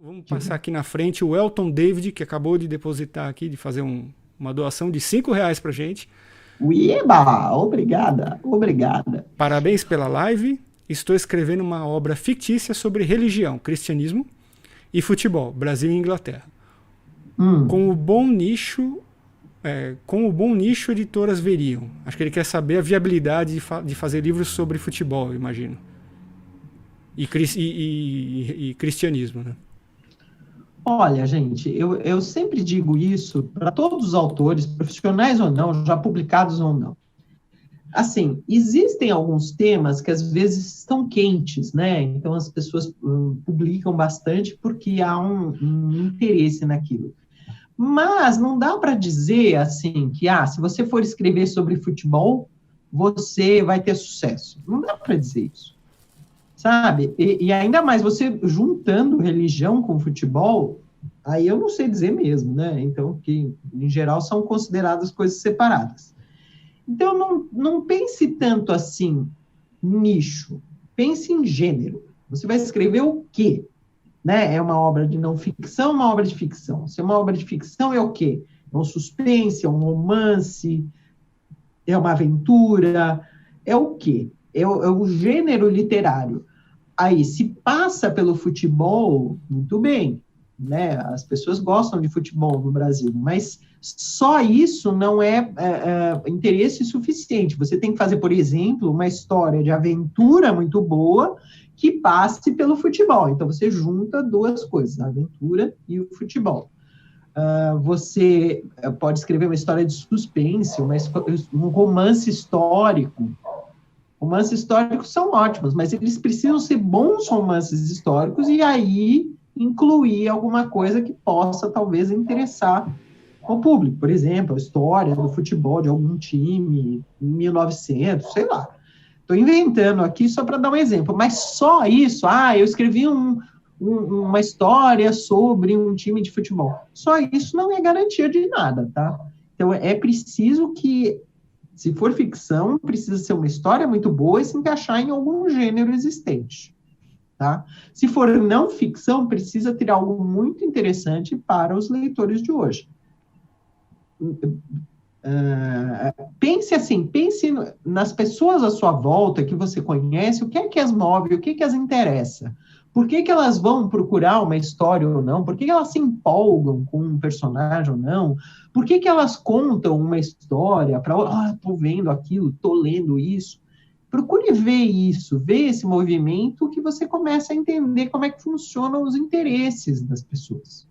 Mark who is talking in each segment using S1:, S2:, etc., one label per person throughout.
S1: Vamos passar aqui na frente o Elton David, que acabou de depositar aqui, de fazer uma doação de R$ 5 pra gente.
S2: Ueba! Obrigada, obrigada.
S1: Parabéns pela live. Estou escrevendo uma obra fictícia sobre religião, cristianismo e futebol, Brasil e Inglaterra.
S2: Hum.
S1: Com o bom nicho, editoras veriam. Acho que ele quer saber a viabilidade de fazer livros sobre futebol, eu imagino. E cristianismo, né?
S2: Olha, gente, eu sempre digo isso para todos os autores, profissionais ou não, já publicados ou não. Assim, existem alguns temas que às vezes estão quentes, né? Então as pessoas publicam bastante porque há um interesse naquilo. Mas não dá para dizer assim que, se você for escrever sobre futebol, você vai ter sucesso. Não dá para dizer isso, sabe? E ainda mais você juntando religião com futebol, aí eu não sei dizer mesmo, né? Então, que em geral são consideradas coisas separadas. Então, não pense tanto assim, nicho. Pense em gênero. Você vai escrever o quê? Né? É uma obra de não ficção, uma obra de ficção. Se é uma obra de ficção, é o quê? É um suspense, é um romance, é uma aventura, é o quê? É o gênero literário. Aí, se passa pelo futebol, muito bem, né? As pessoas gostam de futebol no Brasil, mas só isso não é interesse suficiente. Você tem que fazer, por exemplo, uma história de aventura muito boa que passe pelo futebol. Então, você junta duas coisas, a aventura e o futebol. Você pode escrever uma história de suspense, um romance histórico. Romances históricos são ótimos, mas eles precisam ser bons romances históricos e aí incluir alguma coisa que possa, talvez, interessar ao público. Por exemplo, a história do futebol de algum time em 1900, sei lá. Estou inventando aqui só para dar um exemplo, mas só isso, eu escrevi uma história sobre um time de futebol. Só isso não é garantia de nada, tá? Então, é preciso que, se for ficção, precisa ser uma história muito boa e se encaixar em algum gênero existente, tá? Se for não ficção, precisa ter algo muito interessante para os leitores de hoje. Pense assim, pense nas pessoas à sua volta que você conhece, o que é que as move, o que é que as interessa. Por que que elas vão procurar uma história ou não? Por que que elas se empolgam com um personagem ou não? Por que que elas contam uma história para, estou vendo aquilo, estou lendo isso? Procure ver isso, ver esse movimento que você começa a entender como é que funcionam os interesses das pessoas.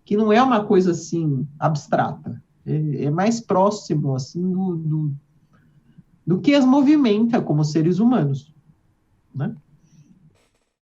S2: Que não é uma coisa assim abstrata. É mais próximo assim do que as movimenta como seres humanos, né?